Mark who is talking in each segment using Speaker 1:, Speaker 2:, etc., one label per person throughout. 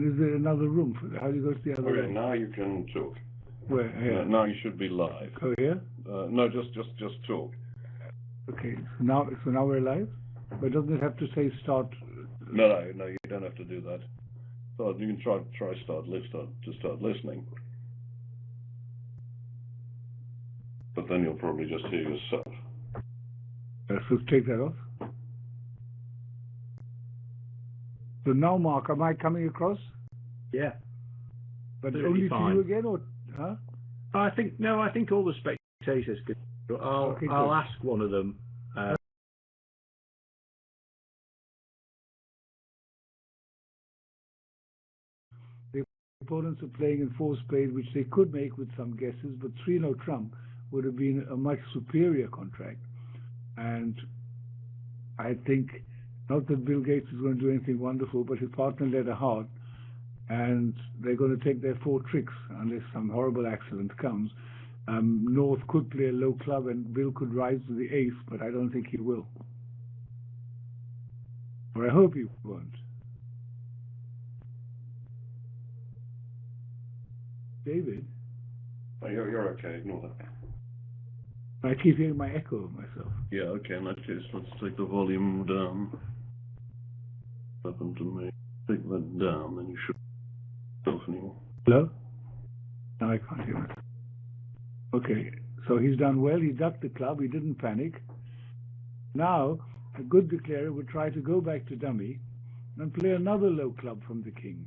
Speaker 1: Is there another room for that? How do you go to the other room?
Speaker 2: Now you can talk.
Speaker 1: Where? Here?
Speaker 2: Now you should be live.
Speaker 1: Oh, here?
Speaker 2: No, just talk.
Speaker 1: Okay, so now we're live? But doesn't it have to say start?
Speaker 2: No, you don't have to do that. So you can try start listening. But then you'll probably just hear yourself.
Speaker 1: So take that off. So now, Mark, am I coming across?
Speaker 3: Yeah.
Speaker 1: But only to you again, or huh?
Speaker 3: I think all the spectators could. I'll ask one of them.
Speaker 1: The opponents are playing in 4 spades, which they could make with some guesses, but 3-no trump would have been a much superior contract. And I think, not that Bill Gates is going to do anything wonderful, but his partner led a heart, and they're going to take their 4 tricks unless some horrible accident comes. North could play a low club and Bill could rise to the ace, but I don't think he will. Or I hope he won't. David?
Speaker 2: Oh, you're okay, ignore that.
Speaker 1: I keep hearing my echo of myself.
Speaker 2: Yeah, okay, in that case, let's take the volume down. Happened to me. Take that down, then you should not anymore.
Speaker 1: Hello? Now I can't hear it. Okay, so he's done well. He ducked the club. He didn't panic. Now, a good declarer would try to go back to dummy and play another low club from the king.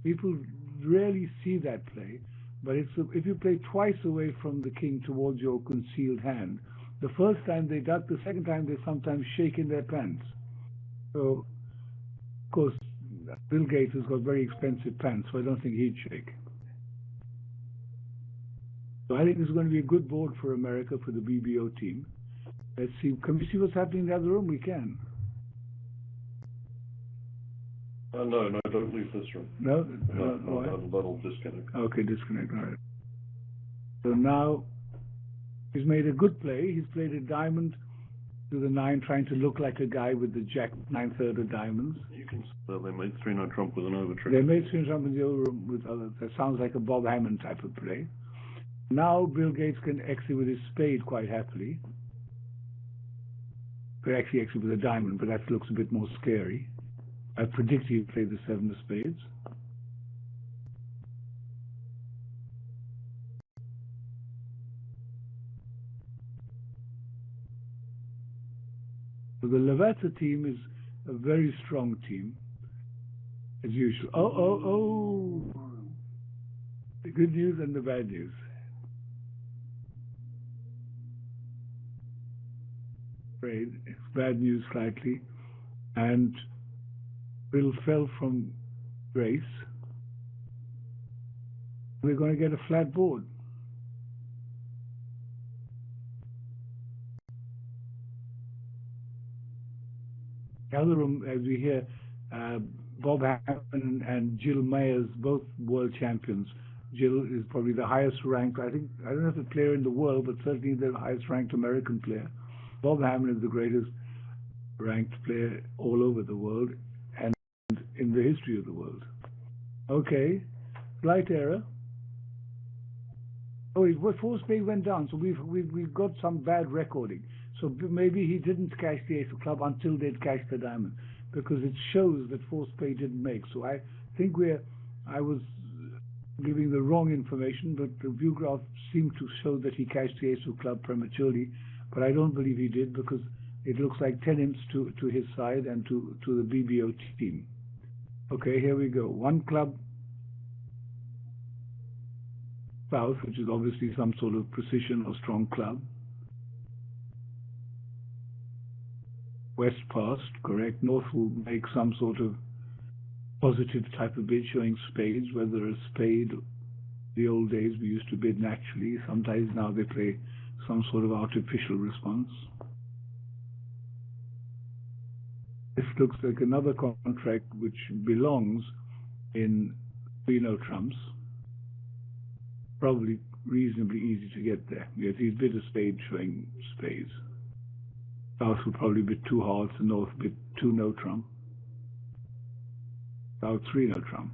Speaker 1: People rarely see that play, but if you play twice away from the king towards your concealed hand, the first time they duck, the second time they sometimes shake in their pants. So, of course, Bill Gates has got very expensive pants, so I don't think he'd shake. So I think this is going to be a good board for America, for the BBO team. Let's see. Can we see what's happening in the other room? We can.
Speaker 2: No, don't leave this room.
Speaker 1: No?
Speaker 2: That'll disconnect.
Speaker 1: Okay, disconnect. All right. So now he's made a good play. He's played a diamond to the 9, trying to look like a guy with the jack 9/3 of diamonds.
Speaker 2: You can see they made 3-no trump with an overtrick.
Speaker 1: They made 3-no trump in the other room with other. That sounds like a Bob Hamman type of play. Now Bill Gates can exit with his spade quite happily. Could actually exit with a diamond, but that looks a bit more scary. I predict he'll play the 7 of spades. So the Lavazza team is a very strong team, as usual. Oh! The good news and the bad news. It's bad news slightly, and Bill fell from grace. We're going to get a flat board. The other room, as we hear, Bob Hamman and Jill Meyers, both world champions. Jill is probably the highest ranked, I don't know if a player in the world, but certainly the highest ranked American player. Bob Hamman is the greatest ranked player all over the world and in the history of the world. Okay, slight error. Oh, 4 spade went down, so we've got some bad recording. So maybe he didn't cash the ace of club until they'd cashed the diamond, because it shows that 4 spade didn't make. So I think I was giving the wrong information, but the view graph seemed to show that he cashed the ace of club prematurely. But I don't believe he did, because it looks like 10 imps to his side and to the BBO team. Okay, here we go. 1 club south, which is obviously some sort of precision or strong club. West passed, correct. North will make some sort of positive type of bid showing spades, whether a spade, the old days we used to bid naturally. Sometimes now they play some sort of artificial response. This looks like another contract which belongs in 3-no trumps. Probably reasonably easy to get there. Yes, he's bid a spade showing spades. South will probably bid 2 hearts, and North bid 2 no trump. South 3 no trump.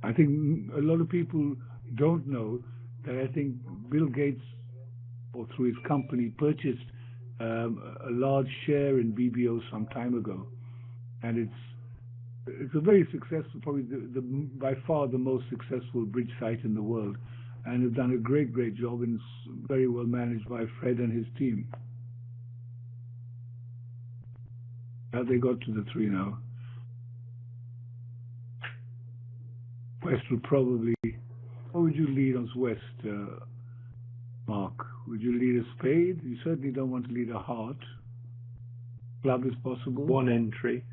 Speaker 1: I think a lot of people don't know that I think Bill Gates, or through his company, purchased a large share in BBO some time ago, and it's a very successful, probably by far the most successful bridge site in the world, and have done a great job, and it's very well managed by Fred and his team. Have they got to the 3 now? West will probably. What would you lead on West, Mark? Would you lead a spade? You certainly don't want to lead a heart. Club is possible.
Speaker 3: One entry.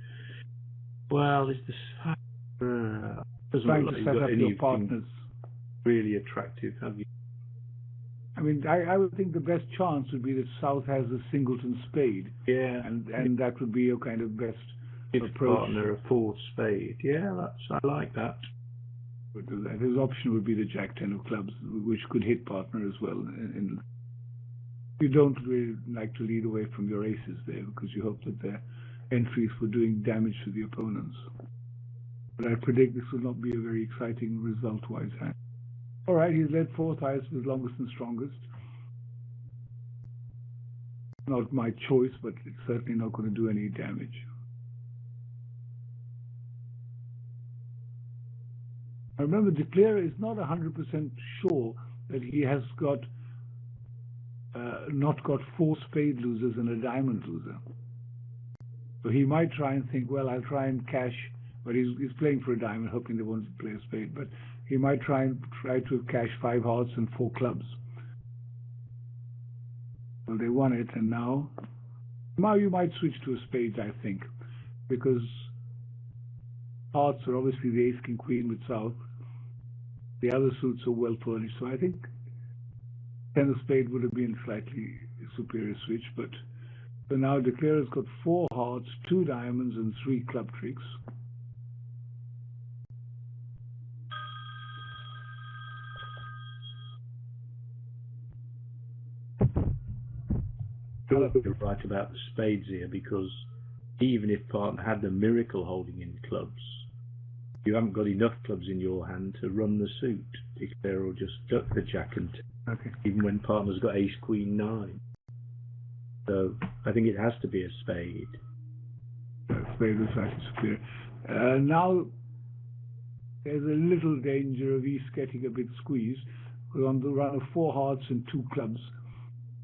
Speaker 3: Well, it's this. Doesn't
Speaker 1: Trying
Speaker 3: look
Speaker 1: to
Speaker 3: like
Speaker 1: set
Speaker 3: you've got
Speaker 1: up your
Speaker 3: anything
Speaker 1: partners.
Speaker 3: really attractive, have you?
Speaker 1: I mean, I would think the best chance would be that South has a singleton spade.
Speaker 3: Yeah.
Speaker 1: And that would be your kind of best approach.
Speaker 3: Partner a 4 spade. Yeah, I like that.
Speaker 1: Would do that. His option would be the Jack 10 of clubs, which could hit partner as well. You don't really like to lead away from your aces there, because you hope that they're entries for doing damage to the opponents. But I predict this will not be a very exciting result-wise hand. All right, he's led 4th highest with longest and strongest. Not my choice, but it's certainly not going to do any damage. I remember Declarer is not 100% sure that he has got not got 4 spade losers and a diamond loser. So he might try and think, well, I'll try and cash, but he's playing for a diamond, hoping they won't play a spade. But he might try to cash 5 hearts and 4 clubs. Well, they won it, and now you might switch to a spade, I think, because hearts are obviously the ace, king, queen with South. The other suits are well furnished, so I think 10 of spade would have been slightly superior switch. But so now Declarer's got 4 hearts, 2 diamonds, and 3 club tricks.
Speaker 3: You're right about the spades here, because even if partner had the miracle holding in clubs, you haven't got enough clubs in your hand to run the suit. Declare will just duck the Jack and 10,
Speaker 1: Okay.
Speaker 3: even when partner's got ace, queen, 9. So I think it has to be a spade.
Speaker 1: Spade was slightly superior. Now there's a little danger of East getting a bit squeezed. We're on the run of 4 hearts and 2 clubs.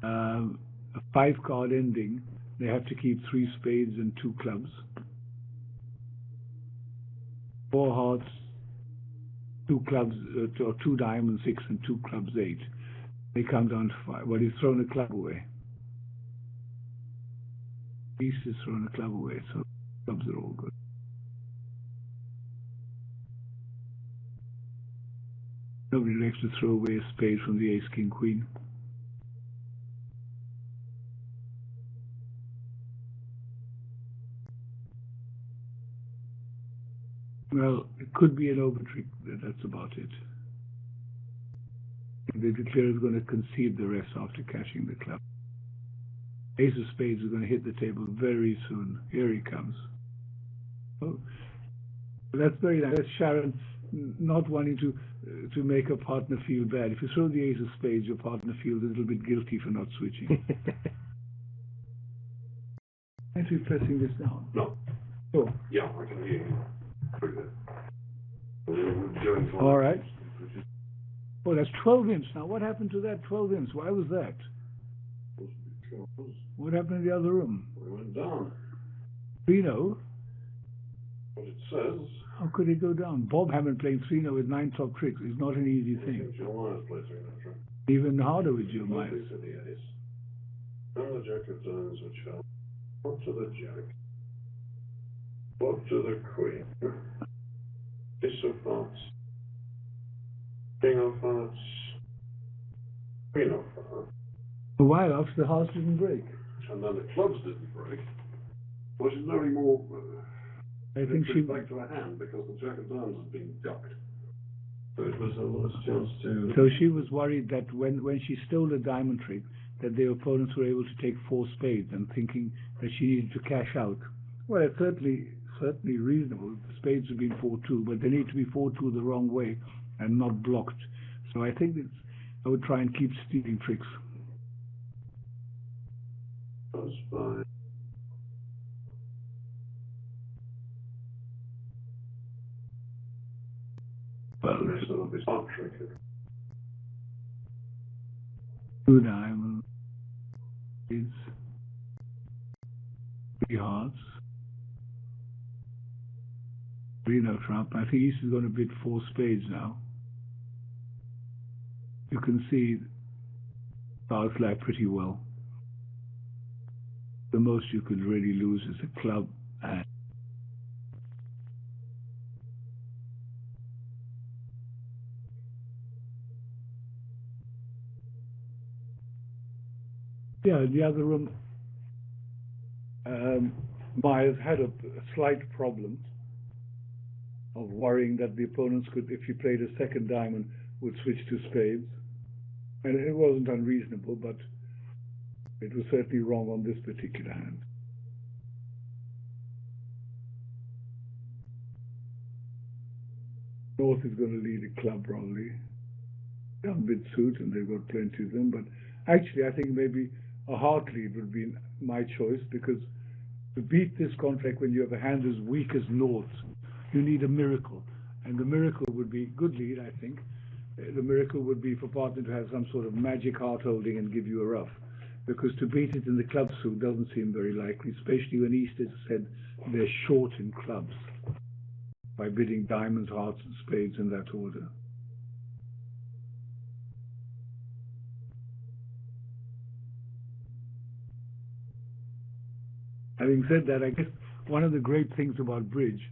Speaker 1: A 5-card ending. They have to keep 3 spades and 2 clubs. 4 hearts, 2 clubs, or 2 diamonds, 6, and 2 clubs, 8. They come down to 5. Well, he's thrown a club away. East has thrown a club away, so clubs are all good. Nobody likes to throw away a spade from the ace, king, queen. Well, it could be an overtrick. That's about it. The Declarer is going to concede the rest after cashing the club. Ace of spades is going to hit the table very soon. Here he comes. Oh, that's very nice. That's Sharon not wanting to make a partner feel bad. If you throw the ace of spades, your partner feels a little bit guilty for not switching. Aren't we pressing this down?
Speaker 2: No.
Speaker 1: Oh.
Speaker 2: Yeah, I can hear you.
Speaker 1: All right. Oh, that's 12 imps. Now, what happened to that 12 imps? Why was that? What happened in the other room?
Speaker 2: We went down.
Speaker 1: Reno?
Speaker 2: What it says.
Speaker 1: How could he go down? Bob Hamman playing 3-0 with 9 top tricks is not an easy thing.
Speaker 2: Meyers plays 3-0 trick.
Speaker 1: Even harder with Meyers.
Speaker 2: To the ace. And the Jack of diamonds, which help. Up to the Jack. Up to the Queen. Ace of hearts. King of hearts. Queen of hearts.
Speaker 1: A while after the hearts didn't break.
Speaker 2: And then the clubs didn't break. Was it no more?
Speaker 1: I think she
Speaker 2: back to her hand because the Jack of diamonds had been ducked. So it was a last chance to.
Speaker 1: So she was worried that when she stole a diamond trick, that the opponents were able to take 4 spades, and thinking that she needed to cash out. Well, it's certainly reasonable. The spades have been 4-2, but they need to be 4-2 the wrong way and not blocked. So I think I would try and keep stealing tricks.
Speaker 2: Osberg.
Speaker 1: Well,
Speaker 2: There's a little bit of trick.
Speaker 1: 2 diamonds, 3 hearts, 3 no trump. I think East is going to bid 4 spades now. You can see South lie pretty well. The most you could really lose is a club and yeah, in the other room, Meyers had a slight problem of worrying that the opponents could, if he played a second diamond, would switch to spades. And it wasn't unreasonable, but it was certainly wrong on this particular hand. North is going to lead a club probably. Downbid suit, and they've got plenty of them. But actually, I think maybe a heart lead would be my choice, because to beat this contract when you have a hand as weak as North, you need a miracle. And the miracle would be good lead, I think. The miracle would be for partner to have some sort of magic heart holding and give you a rough. Because to beat it in the club suit doesn't seem very likely, especially when East has said they're short in clubs by bidding diamonds, hearts, and spades in that order. Having said that, I guess one of the great things about bridge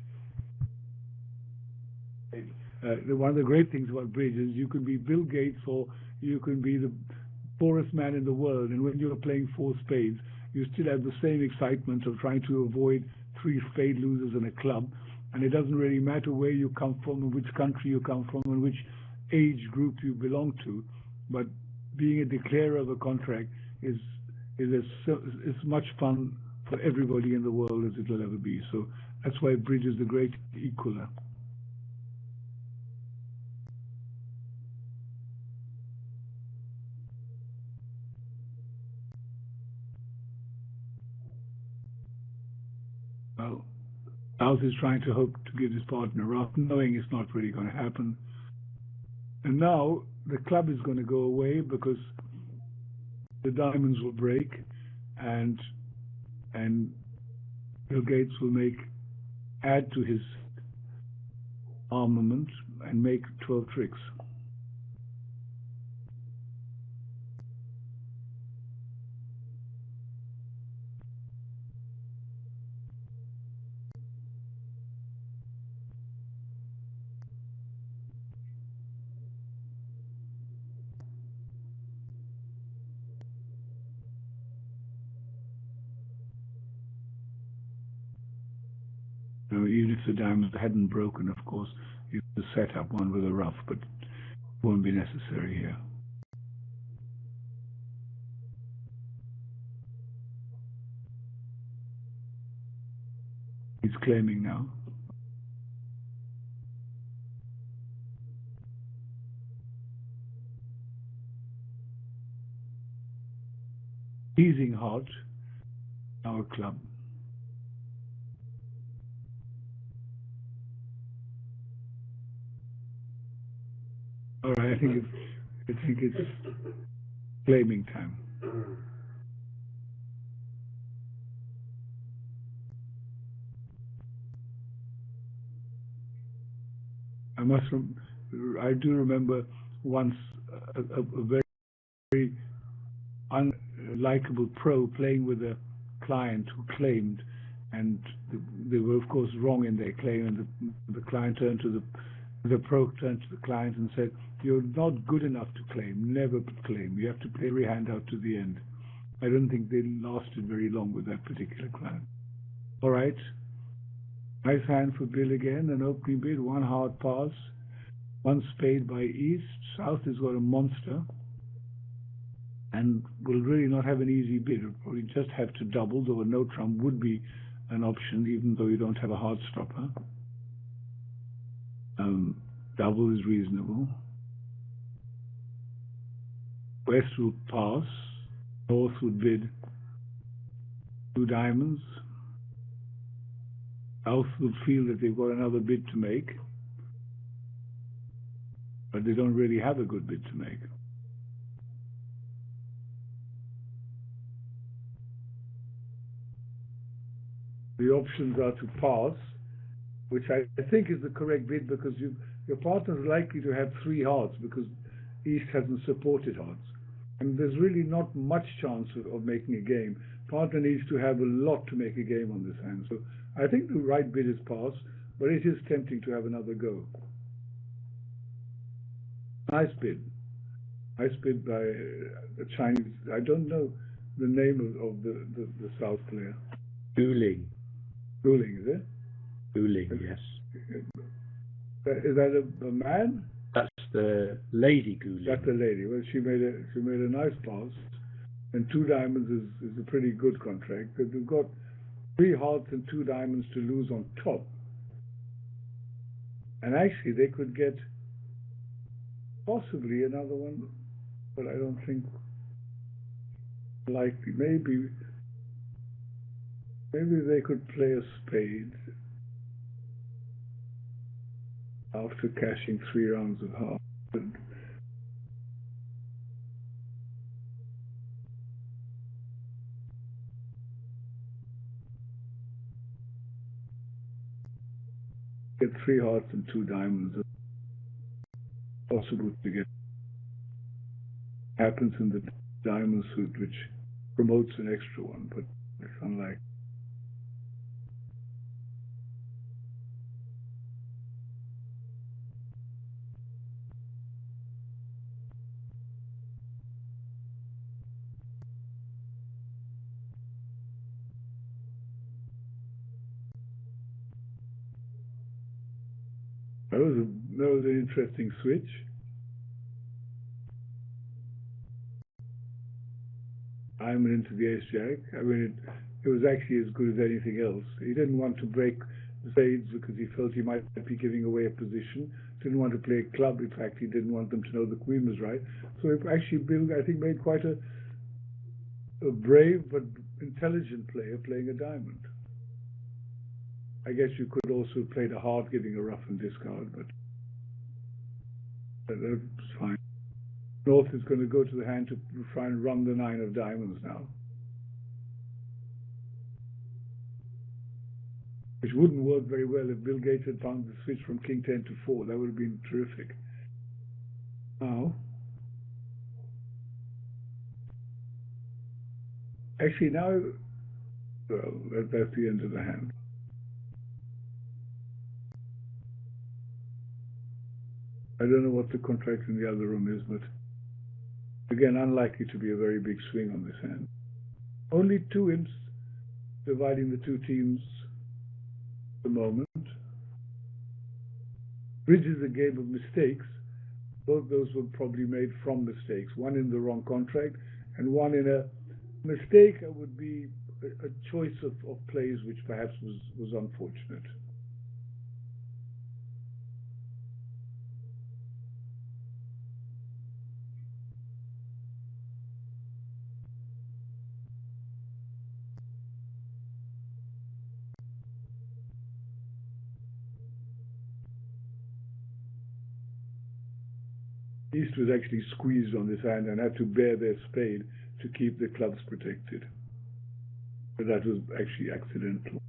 Speaker 1: is you can be Bill Gates or you can be the poorest man in the world, and when you're playing 4 spades, you still have the same excitement of trying to avoid 3 spade losers in a club, and it doesn't really matter where you come from and which country you come from and which age group you belong to, but being a declarer of a contract is as much fun for everybody in the world as it will ever be. So that's why bridge is the great equaler. Well, South is trying to hope to give his partner a rough, knowing it's not really going to happen. And now the club is going to go away because the diamonds will break, and Bill Gates will add to his armament and make 12 tricks. Now, even if the diamonds hadn't broken, of course, you could set up one with a rough, but it won't be necessary here. He's claiming now. Teasing hot, our club. All right, I think it's claiming time. I do remember once a very unlikable pro playing with a client who claimed, and they were of course wrong in their claim, and the client turned to the pro turned to the client and said, "You're not good enough to claim. Never claim. You have to play every hand out to the end." I don't think they lasted very long with that particular client. All right. Nice hand for Bill again. An opening bid, 1 hard pass, 1 spade by East. South has got a monster and will really not have an easy bid. It'll probably just have to double, though a no trump would be an option, even though you don't have a hard stopper. Double is reasonable. West will pass. North would bid 2 diamonds. South would feel that they've got another bid to make, but they don't really have a good bid to make. The options are to pass, which I think is the correct bid, because your partner is likely to have 3 hearts because East hasn't supported hearts. And there's really not much chance of making a game. Partner needs to have a lot to make a game on this hand. So I think the right bid is pass, but it is tempting to have another go. Nice bid. Nice bid by a Chinese. I don't know the name of the South player.
Speaker 3: Ling.
Speaker 1: Ling, is it?
Speaker 3: Ling, yes.
Speaker 1: Is that a man?
Speaker 3: That's the lady Ling.
Speaker 1: That's the lady. Well, she made a nice pass, and 2 diamonds is a pretty good contract. But they've got 3 hearts and 2 diamonds to lose on top, and actually they could get possibly another one, but I don't think likely. Maybe they could play a spade after cashing 3 rounds of hearts. Get 3 hearts and 2 diamonds. It's possible to get. Happens in the diamond suit, which promotes an extra one, but it's unlikely. That was an interesting switch. Diamond into the ace-jack. I mean, it was actually as good as anything else. He didn't want to break the spades because he felt he might be giving away a position. Didn't want to play a club. In fact, he didn't want them to know the queen was right. So it actually, Bill, I think, made quite a brave but intelligent player playing a diamond. I guess you could also play the heart, giving a rough and discard, but that's fine. North is going to go to the hand to try and run the 9 of diamonds now, which wouldn't work very well if Bill Gates had found the switch from King 10 to 4. That would have been terrific. Now, actually now, well, that's the end of the hand. I don't know what the contract in the other room is, but again, unlikely to be a very big swing on this hand. Only 2 imps dividing the 2 teams at the moment. Bridge is a game of mistakes. Both those were probably made from mistakes. One in the wrong contract, and one in a mistake would be a choice of plays which perhaps was unfortunate. East was actually squeezed on this hand and had to bear their spade to keep the clubs protected. But that was actually accidental.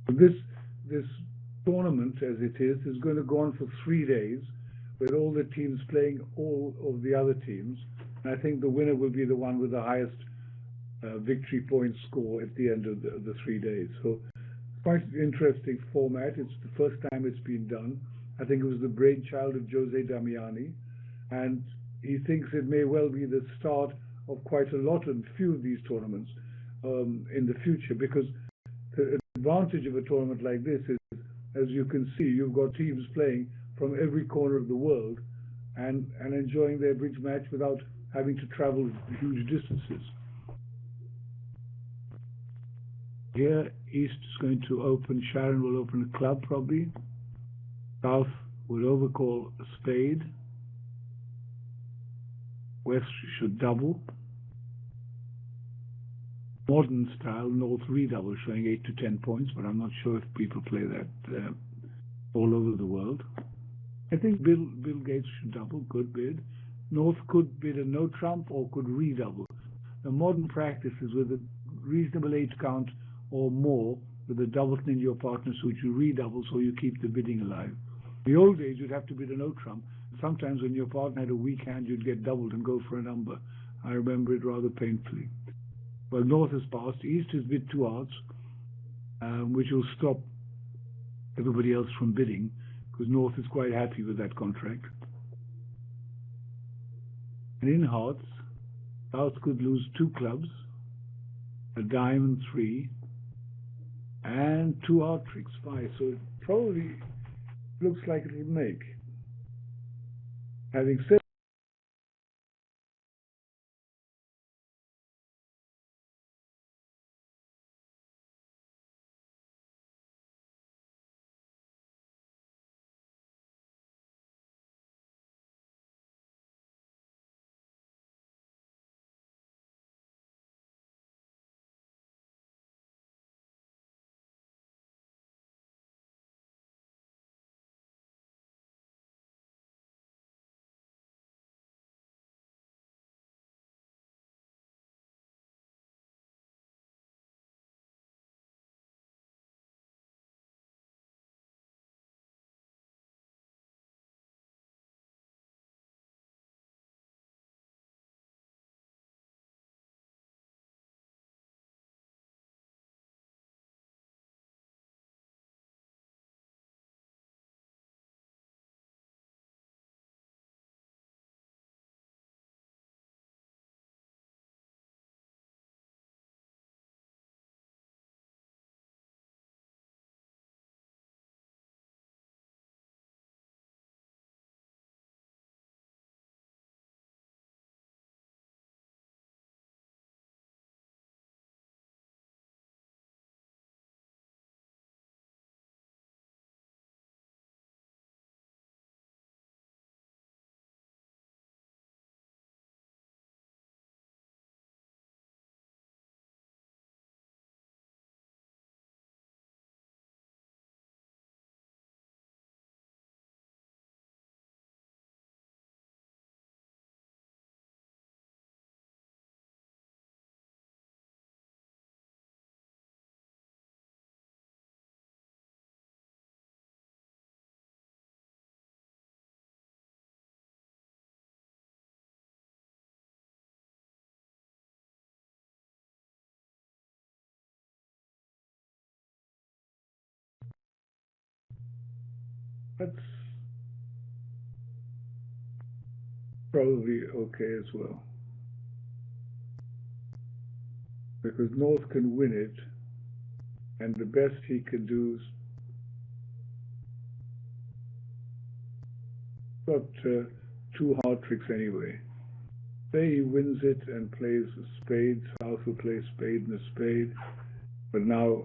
Speaker 1: But this tournament, as it is going to go on for 3 days, with all the teams playing all of the other teams. And I think the winner will be the one with the highest victory point score at the end of the 3 days. So quite an interesting format. It's the first time it's been done. I think it was the brainchild of Jose Damiani, and he thinks it may well be the start of quite a lot and few of these tournaments in the future, because the advantage of a tournament like this is, as you can see, you've got teams playing from every corner of the world and enjoying their bridge match without having to travel huge distances. Here, East is going to open, Sharon will open a club probably. South will overcall a spade. West should double. Modern style, North redouble, showing 8 to 10 points, but I'm not sure if people play that all over the world. I think Bill Gates should double, good bid. North could bid a no trump or could redouble. The modern practice is with a reasonable 8 count or more with a doubleton in your partner suit, you redouble so you keep the bidding alive. The old days you'd have to bid a no trump. Sometimes when your partner had a weak hand, you'd get doubled and go for a number. I remember it rather painfully. Well, North has passed. East has bid 2 hearts, which will stop everybody else from bidding, because North is quite happy with that contract. And in hearts, South could lose 2 clubs, a diamond 3, and 2 heart tricks 5. So it probably looks like it will make. Having said that's probably okay as well, because North can win it, and the best he can do is got 2 hard tricks anyway. Say he wins it and plays a spade, South will play spade and a spade, but now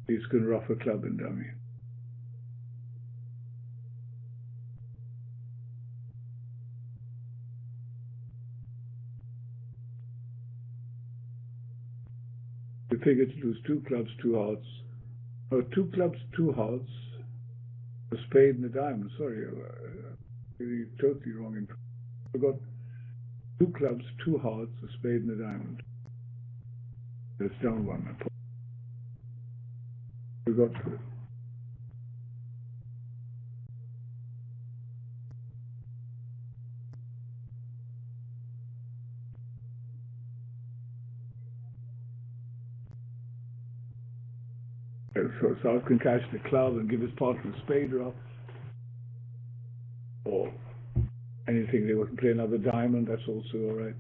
Speaker 1: he's going to rough a club and dummy. We figure to lose 2 clubs, 2 hearts. Oh, 2 clubs, 2 hearts, a spade and a diamond. Sorry, you're totally wrong. We've got 2 clubs, 2 hearts, a spade and a diamond. That's down 1. We've got so South can catch the club and give his partner a spade drop, or anything. They can play another diamond, that's also all right.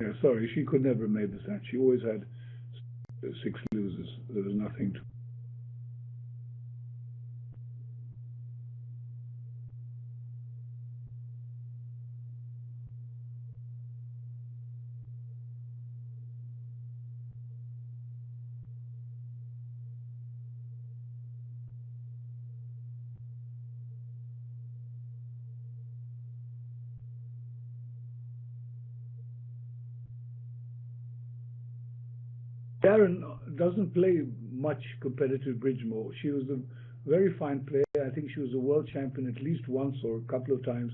Speaker 1: Yeah, sorry, she could never have made this hand. She always had 6 losers. There was nothing to. Sharon doesn't play much competitive bridge more. She was a very fine player. I think she was a world champion at least once or a couple of times.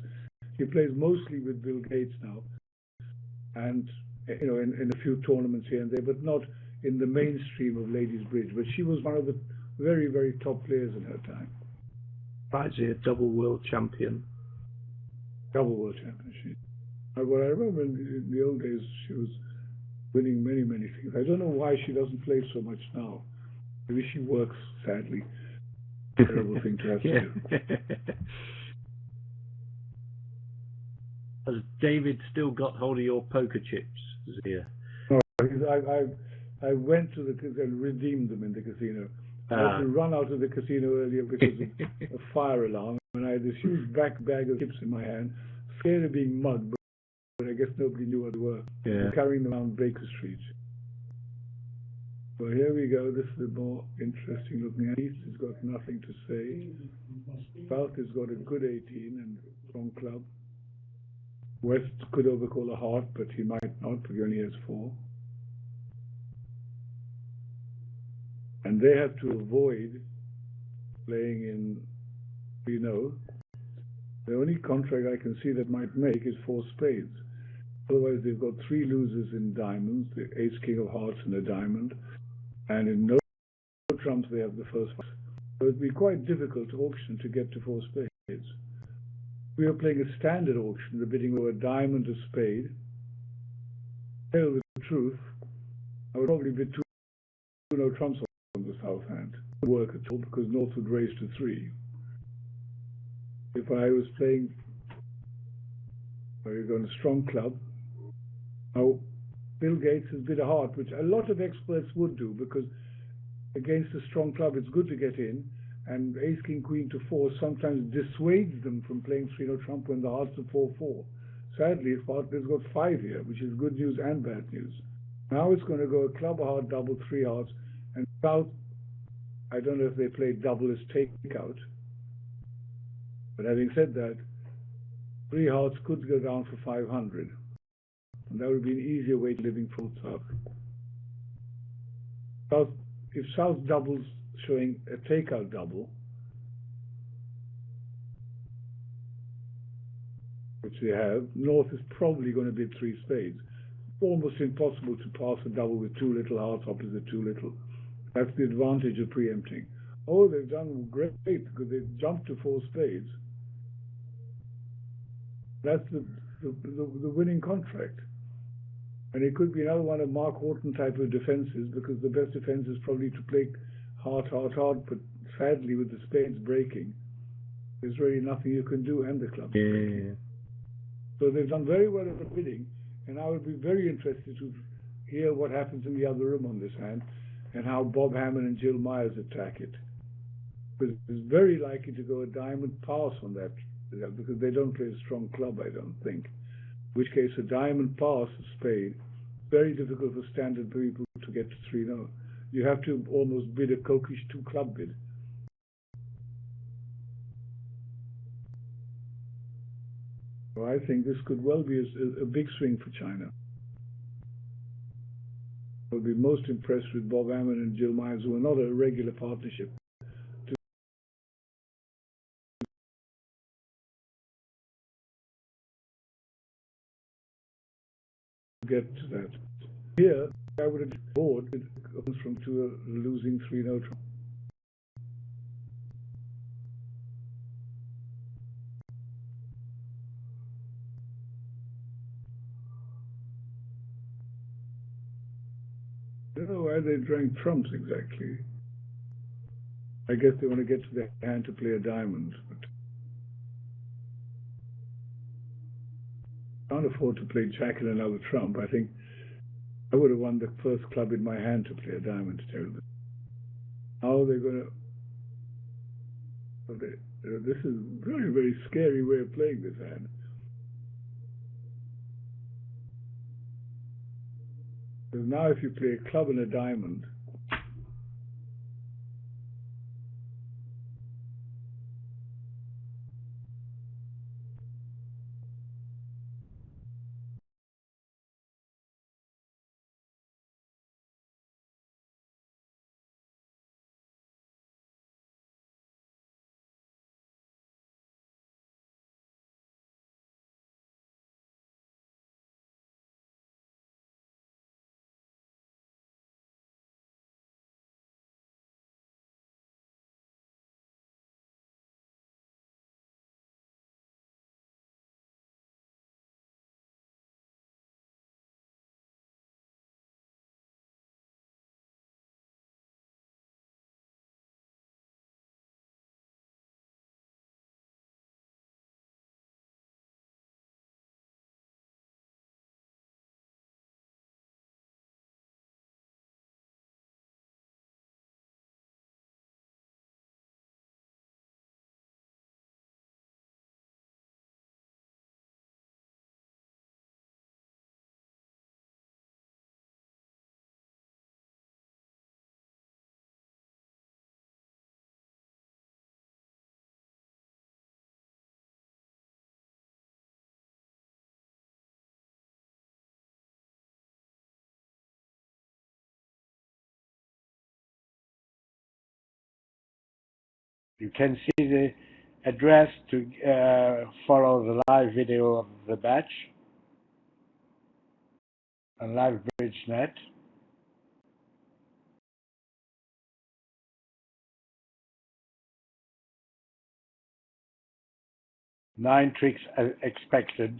Speaker 1: She plays mostly with Bill Gates now, and in a few tournaments here and there, but not in the mainstream of ladies bridge. But she was one of the very, very top players in her time.
Speaker 3: Right, a double world champion.
Speaker 1: Double world champion. Well, I remember in the old days she was winning many, many things. I don't know why she doesn't play so much now. Maybe she works, sadly. Terrible thing to have to do.
Speaker 3: Has David still got hold of your poker chips, Zia?
Speaker 1: No, I went to the casino and redeemed them in the casino. I had to run out of the casino earlier because of a fire alarm, and I had this huge bag of chips in my hand, scared of being mugged, but I guess nobody knew what they were.
Speaker 3: Yeah.
Speaker 1: Carrying them around Baker Street. Well, here we go. This is a more interesting looking hand. East has got nothing to say. South has got a good 18 and strong club. West could overcall a heart, but he might not, because he only has 4. And they have to avoid playing in, the only contract I can see that might make is 4 spades. Otherwise, they've got 3 losers in diamonds, the ace, king of hearts, and a diamond. And in no trumps, they have the first 5. So it'd be quite difficult to auction to get to 4 spades. If we were playing a standard auction, the bidding were a diamond, a spade. Tell the truth, I would probably bid 2 no trumps on the south hand. It wouldn't work at all because North would raise to 3. If I was playing, we're going a strong club. Now, Bill Gates has bid a heart, which a lot of experts would do because against a strong club, it's good to get in. And ace, king, queen to 4 sometimes dissuades them from playing 3-no trump when the hearts are 4-4. Sadly, his partner's got 5 here, which is good news and bad news. Now it's going to go a club, a heart, double, 3 hearts. And South, I don't know if they play double as takeout. But having said that, 3 hearts could go down for 500. And that would be an easier way to living full South. If South doubles showing a takeout double, which they have, North is probably going to bid 3 spades. Almost impossible to pass a double with 2 little hearts opposite 2 little. That's the advantage of preempting. Oh, they've done great because they've jumped to 4 spades. That's the winning contract. And it could be another one of Mark Horton type of defenses because the best defense is probably to play heart, heart, heart, but sadly with the spades breaking, there's really nothing you can do and the club.
Speaker 3: Yeah.
Speaker 1: So they've done very well at the bidding, and I would be very interested to hear what happens in the other room on this hand and how Bob Hamman and Jill Meyers attack it. Because it's very likely to go a diamond pass on that because they don't play a strong club, I don't think. In which case a diamond pass, a spade, very difficult for standard people to get to 3-0. You have to almost bid a coquish 2 club bid. So I think this could well be a big swing for China. I'll be most impressed with Bob Hamman and Jill Meyers, who are not a regular partnership. To get to that. Here, I would have bored it comes from to a losing 3-0 trump. I don't know why they drank trumps exactly. I guess they want to get to their hand to play a diamond. But can't afford to play jack and another trump. I think I would have won the first club in my hand to play a diamond table. How they're going to... This is a very, very scary way of playing this hand. Because now if you play a club and a diamond,
Speaker 4: You can see the address to follow the live video of the match on Live BridgeNet. Nine tricks expected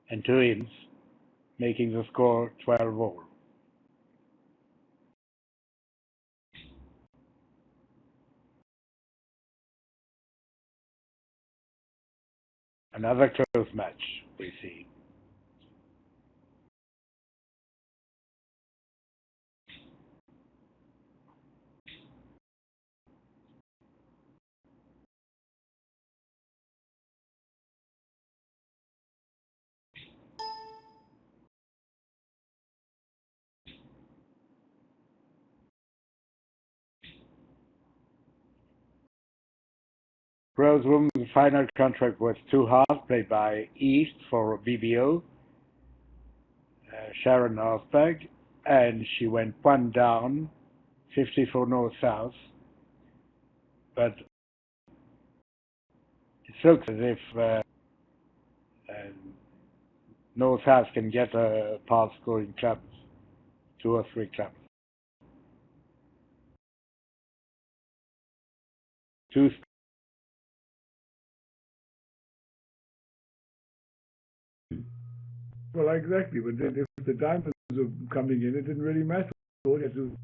Speaker 4: and 2 ins, making the score 12-all. Another close match, we see. Pros Women's final contract was 2 halves played by East for BBO, Sharon Osberg, and she went 1 down, 54 north-south, but it looks as if north-south can get past scoring clubs, 2 or 3 clubs. 2
Speaker 1: well, exactly. But then if the diamonds were coming in, it didn't really matter. All you had to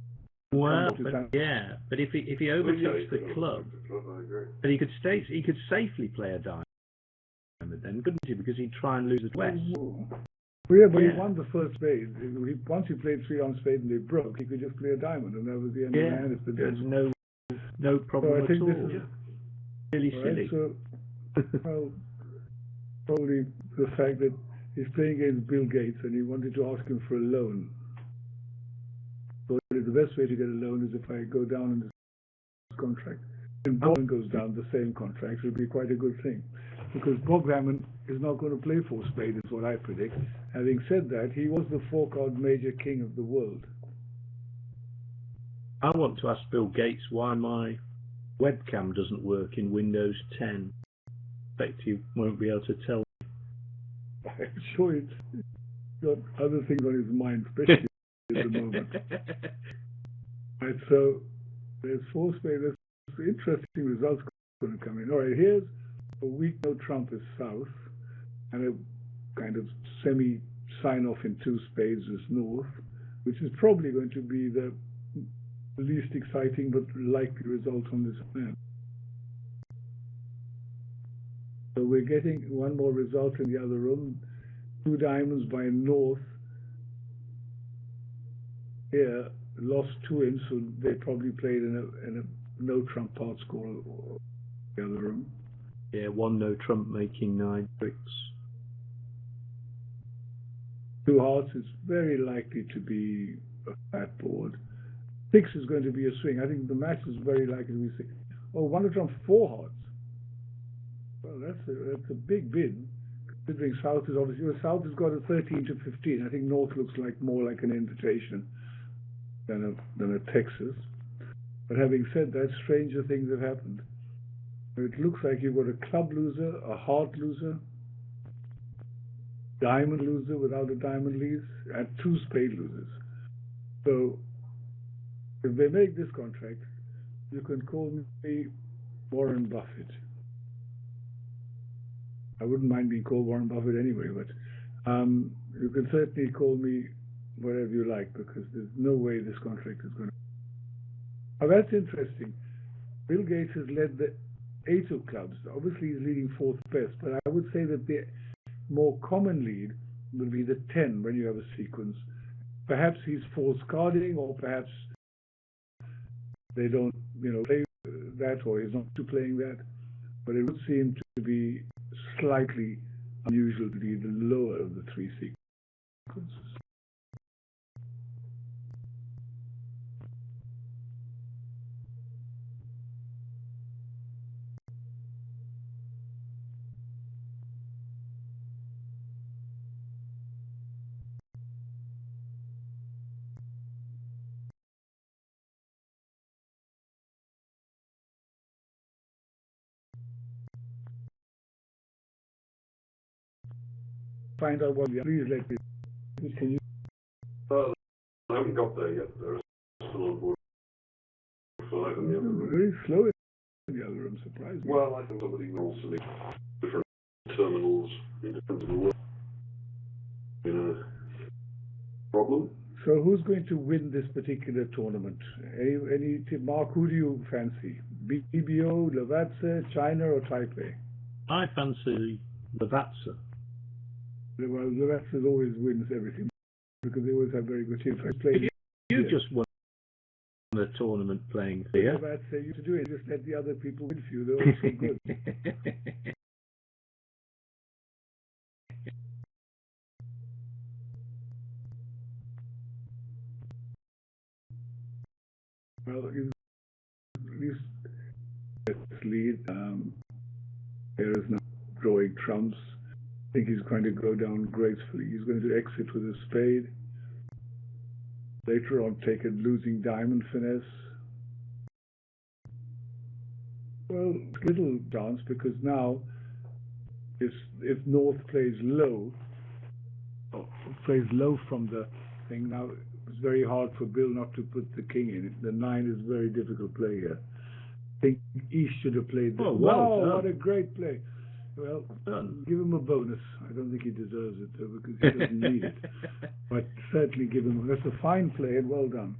Speaker 3: yeah, but if he overtakes the club, but he could safely play a diamond then, couldn't he? Because he'd try and lose the west.
Speaker 1: Well, yeah, but he won the first spade. Once he played 3 on spade and they broke, he could just play a diamond, and that was the end of the hand. If
Speaker 3: There's no problem
Speaker 1: so I think
Speaker 3: at all.
Speaker 1: this is
Speaker 3: Really
Speaker 1: right,
Speaker 3: silly.
Speaker 1: So, well, probably the fact that he's playing against Bill Gates and he wanted to ask him for a loan. So the best way to get a loan is if I go down in this contract. And Bob goes down the same contract, it would be quite a good thing. Because Bob Hamman is not going to play 4 spade, is what I predict. Having said that, he was the 4-card major king of the world.
Speaker 3: I want to ask Bill Gates why my webcam doesn't work in Windows 10. I expect he won't be able to tell me.
Speaker 1: I'm sure he's got other things on his mind, especially at the moment. Right, so there's 4 spades. There's interesting results going to come in. All right, here's a weak no trump is south, and a kind of semi sign-off in 2 spades is north, which is probably going to be the least exciting but likely result on this plan. So we're getting one more result in the other room. 2 diamonds by North. Here, lost 2 in, so they probably played in a no trump part score in the other room.
Speaker 3: Yeah, 1 no trump making 9 tricks.
Speaker 1: 2 hearts is very likely to be a flat board. 6 is going to be a swing. I think the match is very likely to be 6. Oh, 1 no trump 4 hearts. Well, that's a big bid, considering South is obviously, South has got a 13 to 15. I think North looks like more like an invitation than a Texas. But having said that, stranger things have happened. It looks like you've got a club loser, a heart loser, diamond loser without a diamond lead, and 2 spade losers. So if they make this contract, you can call me Warren Buffett. I wouldn't mind being called Warren Buffett anyway, but you can certainly call me whatever you like, because there's no way this contract is going to. Now that's interesting. Bill Gates has led the 8 of clubs. Obviously he's leading 4th best, but I would say that the more common lead will be the 10 when you have a sequence. Perhaps he's false carding, or perhaps they don't, play that, or he's not playing that. But it would seem to be slightly unusual to be the lower of the 3 sequences. Find out what. Please let me. Can you?
Speaker 2: Well, I haven't got there yet. They're still on board 5 in the other room.
Speaker 1: Very slow in the other room, surprisingly.
Speaker 2: Well, I think somebody will select different terminals in terms of work. Problem.
Speaker 1: So who's going to win this particular tournament? Any Mark, who do you fancy? BBO, Lavazza, China, or Taipei?
Speaker 3: I fancy Lavazza.
Speaker 1: Well, Lavazza always wins everything because they always have very good teams.
Speaker 3: You just won a tournament playing here.
Speaker 1: Lavazza used to do it. Just let the other people win for you. They're all so good. Well, at least let's lead. There is now drawing trumps. I think he's going to go down gracefully. He's going to exit with a spade. Later on, take a losing diamond finesse. Well, little chance, because now, if North plays low from the thing, now it's very hard for Bill not to put the king in. The 9 is a very difficult play here. I think East should have played this.
Speaker 3: Oh, wow,
Speaker 1: what a great play. Well, give him a bonus. I don't think he deserves it, though, because he doesn't need it. But certainly give him. That's a fine play and well done.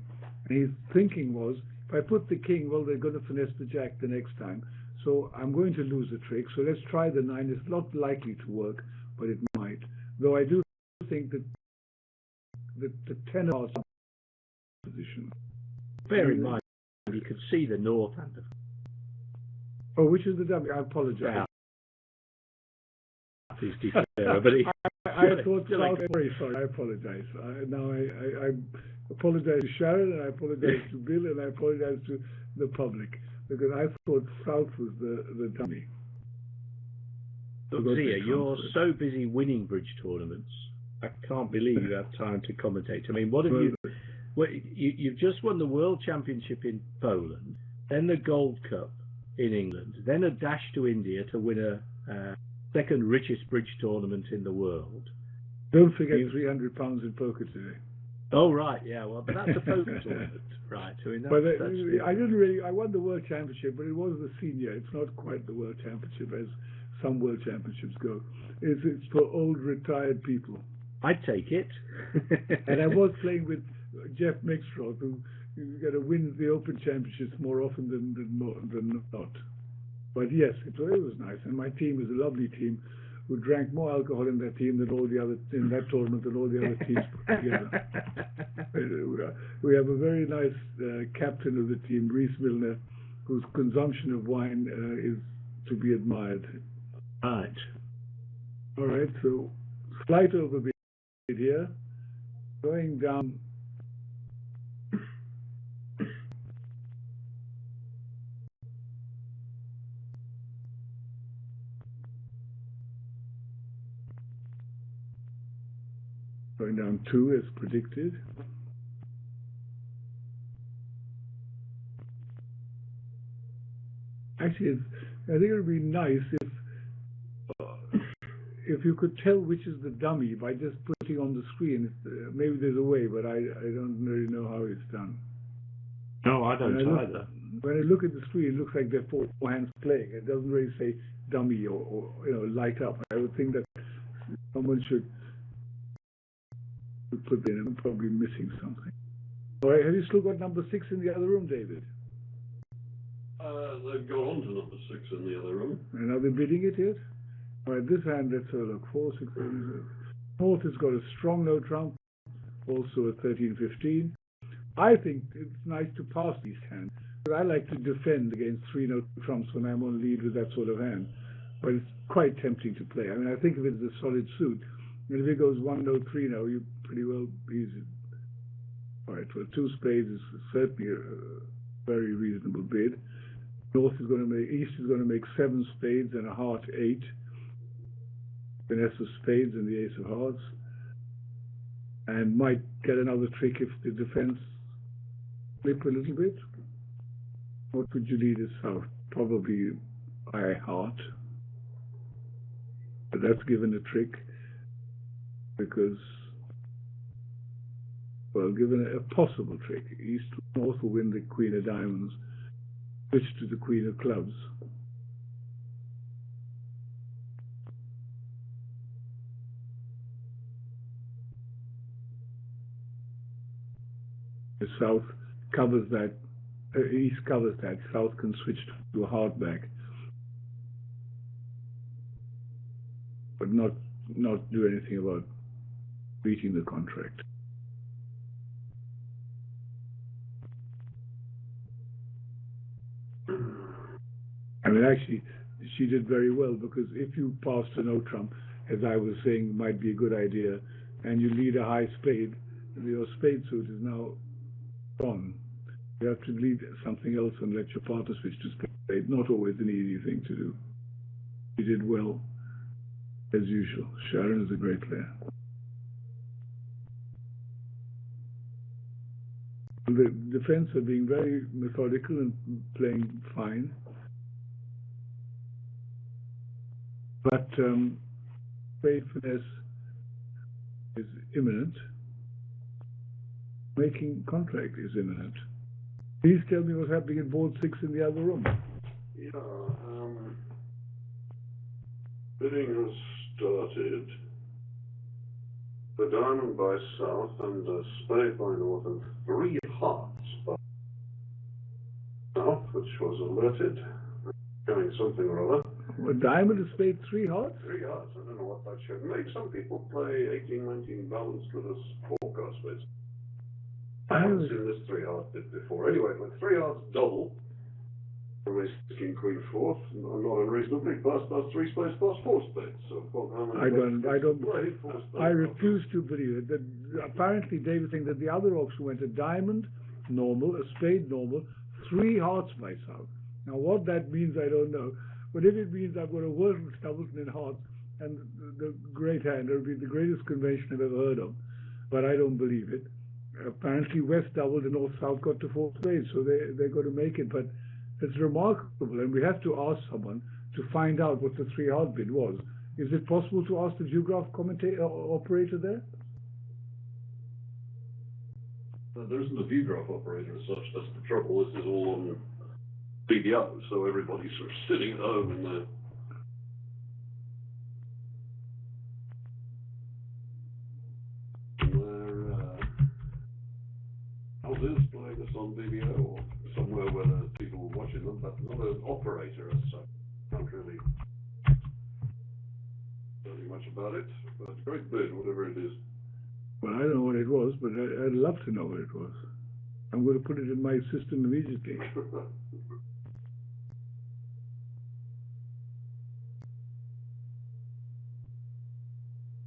Speaker 1: And his thinking was, if I put the king, well, they're going to finesse the jack the next time. So I'm going to lose the trick. So let's try the 9. It's not likely to work, but it might. Though I do think that the 10 are position.
Speaker 3: Bear in mind, you could see the North hand of.
Speaker 1: Oh, which is the dummy? I apologize.
Speaker 3: Yeah. But
Speaker 1: I thought very sorry. I apologize. I apologize to Sharon, and I apologize to Bill, and I apologize to the public, because I thought South was the dummy.
Speaker 3: Look, Zia, you're so busy winning bridge tournaments. I can't believe you have time to commentate. I mean, what have you've just won the World Championship in Poland, then the Gold Cup in England, then a dash to India to win a second richest bridge tournament in the world.
Speaker 1: Don't forget £300 in poker today.
Speaker 3: Oh right, yeah. Well, but that's a poker tournament, right? I mean,
Speaker 1: I didn't really. I won the World Championship, but it was the senior. It's not quite the World Championship as some World Championships go. It's for old retired people.
Speaker 3: I'd take it.
Speaker 1: And I was playing with Jeff Mixroth, who got to win the Open Championships more often than not. But yes, it was nice. And my team is a lovely team who drank more alcohol in that team than all the other in that tournament than all the other teams put together. We have a very nice captain of the team, Reese Milner, whose consumption of wine is to be admired.
Speaker 3: Right.
Speaker 1: All right, so slight overbid here, going down. Going down 2 as predicted. Actually, I think it would be nice if you could tell which is the dummy by just putting on the screen. Maybe there's a way, but I don't really know how it's done.
Speaker 3: No, I don't either.
Speaker 1: When I look at the screen, it looks like they're 4 hands playing. It doesn't really say dummy or light up. I would think that someone should put in. I'm probably missing something. All right, have you still got number 6 in the other room, David?
Speaker 2: They've gone on to number 6 in the other room.
Speaker 1: And are they bidding it yet? All right, this hand, let's have a look. 4, 6, 7. North has got a strong no trump, also a 13-15. I think it's nice to pass these hands, but I like to defend against 3 no trumps when I'm on lead with that sort of hand. But it's quite tempting to play. I mean, I think if it's a solid suit, and if it goes 1 no 3 no, you pretty well easy. All right, well, 2 spades is certainly a very reasonable bid. North is going to make, East is going to make 7 spades and a heart 8. Finesse of spades and the ace of hearts. And might get another trick if the defense flip a little bit. What would you lead as south? Probably I heart. But that's given a trick because, well, given a possible trick. East North will win the queen of diamonds, switch to the queen of clubs. The South covers that, East covers that, South can switch to a hard back, but not do anything about beating the contract. I mean, actually, she did very well, because if you pass to no trump, as I was saying, might be a good idea, and you lead a high spade, your spade suit is now gone. You have to lead something else and let your partner switch to spade. Not always an easy thing to do. She did well, as usual. Sharon is a great player. The defense are being very methodical and playing fine. But spade finesse is imminent. Making contract is imminent. Please tell me what's happening in board 6 in the other room.
Speaker 2: Yeah, bidding has started. The diamond by south and the spade by north and 3 hearts by south, which was alerted, showing something or other.
Speaker 1: A diamond, a spade, 3 hearts?
Speaker 2: 3 hearts, I don't know what that should make. Some people play 18, 19 balanced with a 4 card spades. I haven't seen this 3 hearts bit before. Anyway, with 3 hearts double, from ace king queen fourth, not unreasonably, pass 3 spades, pass 4 spades. So
Speaker 1: I refuse to believe it. That apparently David saying that the other option went a diamond normal, a spade normal, 3 hearts by south. Now what that means I don't know, but if it means I've got a Horton Stubbleton in hearts and the great hand, it'll be the greatest convention I've ever heard of, but I don't believe it. Apparently West doubled and North South got to 4 spades, so they're going to make it. But it's remarkable, and we have to ask someone to find out what the 3 heart bid was. Is it possible to ask the geograph commentator operator there?
Speaker 2: There isn't a geograph operator as such. That's the trouble. This is all on BBO, so everybody's sort of sitting at home in there. Is playing this on BBO or somewhere where there's people watching them, but not an operator as such. can't really tell you much about it, but it's a great bid, whatever it is.
Speaker 1: Well, I don't know what it was, but I'd love to know what it was. I'm going to put it in my system immediately.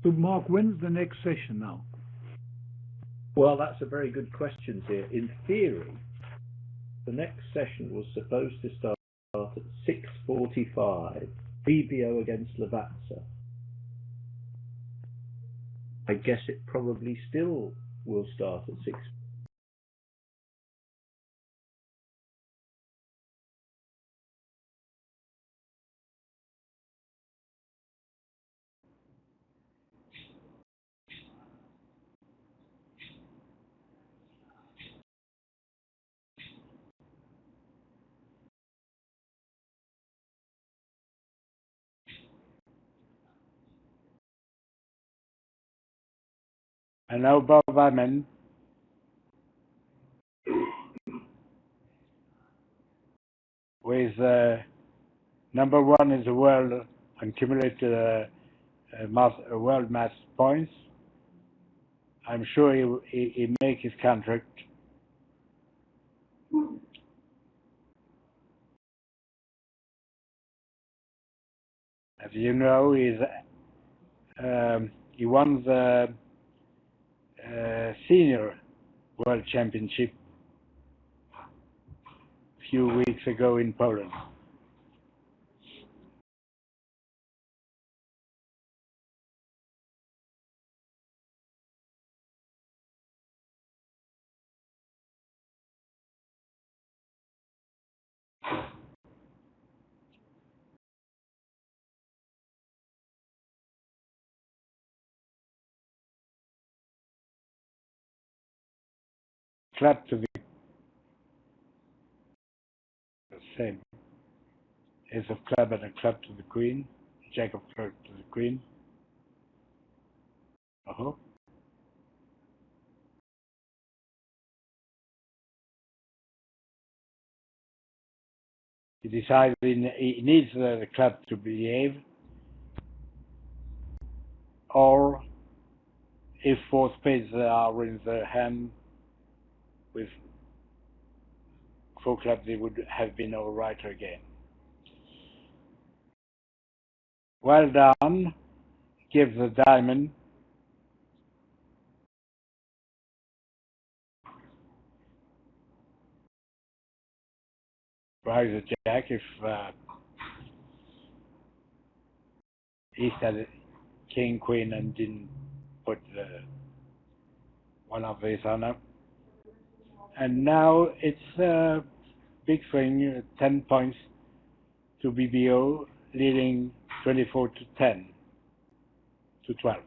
Speaker 1: So, Mark, when's the next session now?
Speaker 3: Well, that's a very good question here. In theory, the next session was supposed to start at 6:45, BBO against Lavazza. I guess it probably still will start at 6.
Speaker 4: And now Bob Hamman with number 1 is the world and cumulative world match points. I'm sure he make his contract. As you know, he won the senior world championship a few weeks ago in Poland. Club to the same. Ace of club and a club to the queen. Jack of club to the queen. Uh-huh. He decided he needs the club to behave, or if 4 spades are in the hand with 4 clubs, they would have been all right again. Well done. Give the diamond. Try the jack if he said king, queen, and didn't put one of these on up. And now it's a big swing, 10 points to BBO, leading 24 to 10 to 12.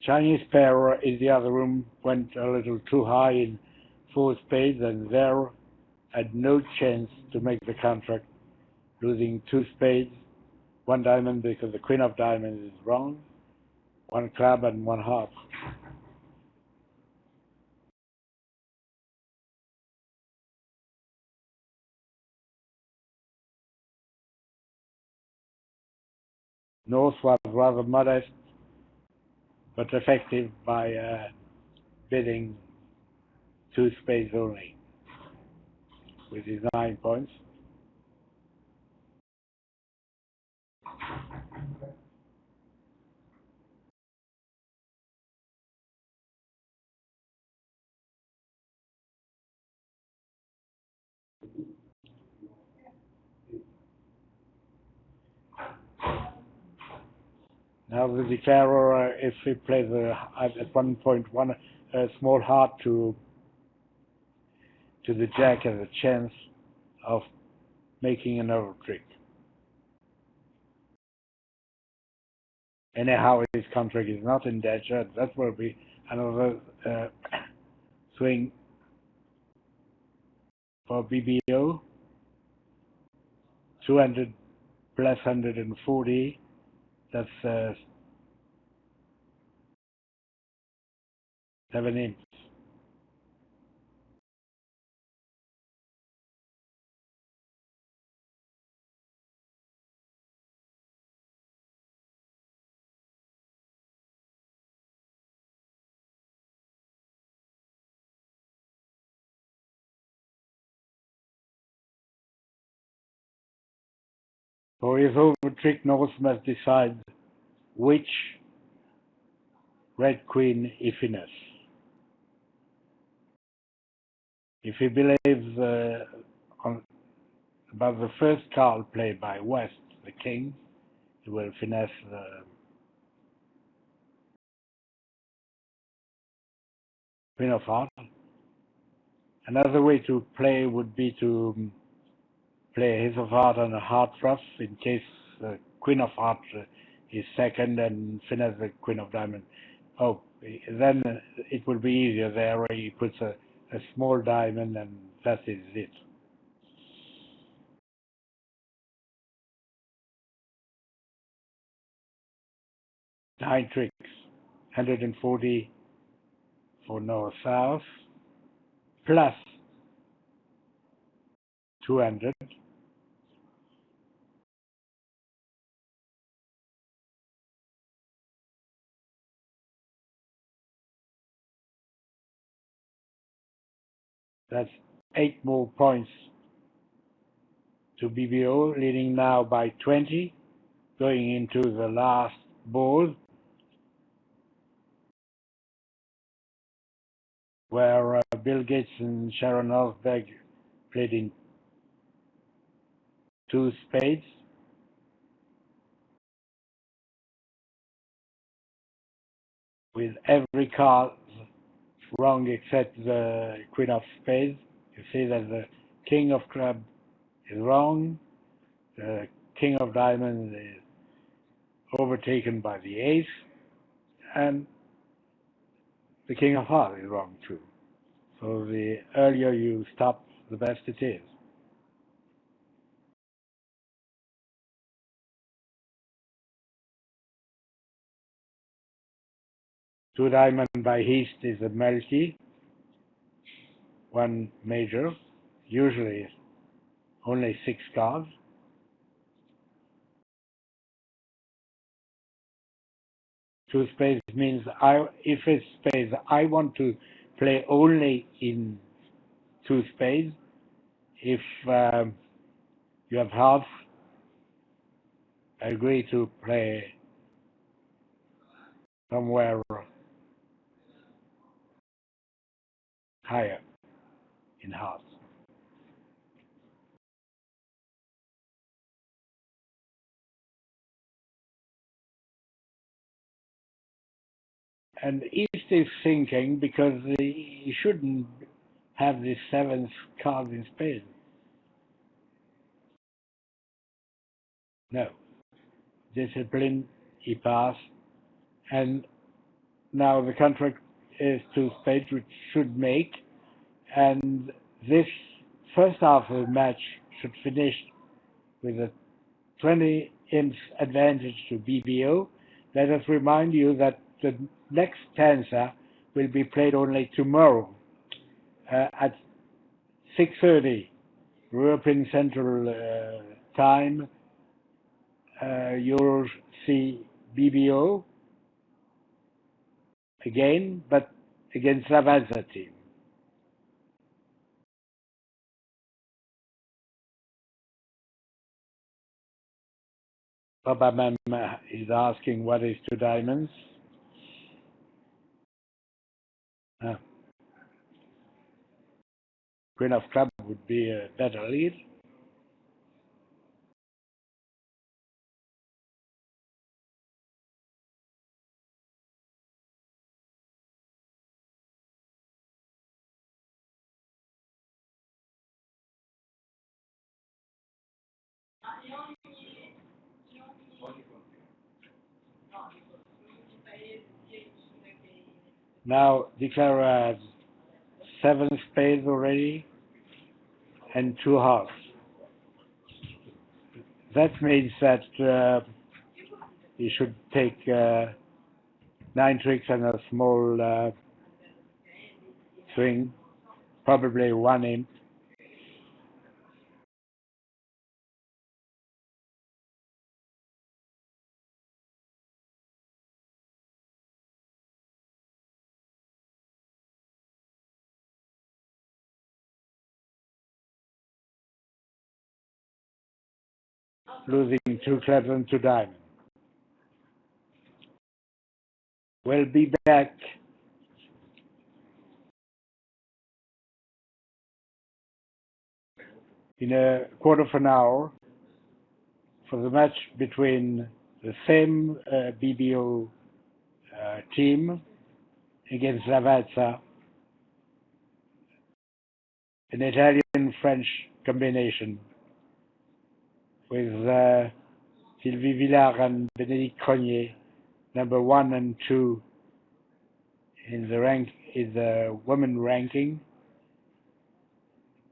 Speaker 4: Chinese pair in the other room went a little too high in 4 spades, and there had no chance to make the contract, losing 2 spades, 1 diamond because the queen of diamonds is wrong, 1 club and 1 heart. North was rather modest, but effective by bidding 2 spades only, with his 9 points. Now the declarer, if he plays at 1.1 a small heart to the jack, has a chance of making another trick. anyhow his contract is not in danger. That will be another swing for BBO. 200 plus 140. That's 7 inches. So his over-trick Norse must decide which red queen he finishes. If he believes about the first card played by West, the king, he will finesse the queen of hearts. Another way to play would be to play his of heart on a heart flush in case the queen of hearts is second and finesse the queen of diamond. Oh, then it will be easier there. He puts a small diamond and that is it. Nine tricks, 140 for north-south, plus 200. That's 8 more points to BBO, leading now by 20, going into the last board, where Bill Gates and Sharon Osberg played in 2 spades. With every card wrong except the queen of spades. You see that the king of clubs is wrong, the king of diamonds is overtaken by the ace, and the king of hearts is wrong too. So the earlier you stop, the best it is. Two diamond by East is a multi, one major, usually only 6 cards. Two spades means if it's spades, I want to play only in 2 spades. If you have hearts, I agree to play somewhere higher in hearts. And East is thinking because he shouldn't have the 7th card in spades. No. Discipline, he passed. And now the contract is 2 spades, which should make. And this first half of the match should finish with a 20 imps advantage to BBO. Let us remind you that the next stanza will be played only tomorrow at 6:30 European Central Time. You'll see BBO again, but against Lavazza team. Baba Mem is asking what is 2 diamonds. Queen of club would be a better lead. Now Declarer has 7 spades already and 2 hearts. That means that he should take 9 tricks and a small swing, probably 1 imp. Losing 2 clubs and 2 diamonds. We'll be back in a quarter of an hour for the match between the same BBO team against Lavazza, an Italian-French combination with Sylvie Villard and Bénédicte Cronier, number 1 and 2 in the women ranking,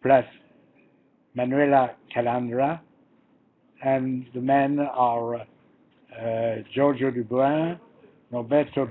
Speaker 4: plus Manuela Calandra, and the men are Giorgio Dubois, Norberto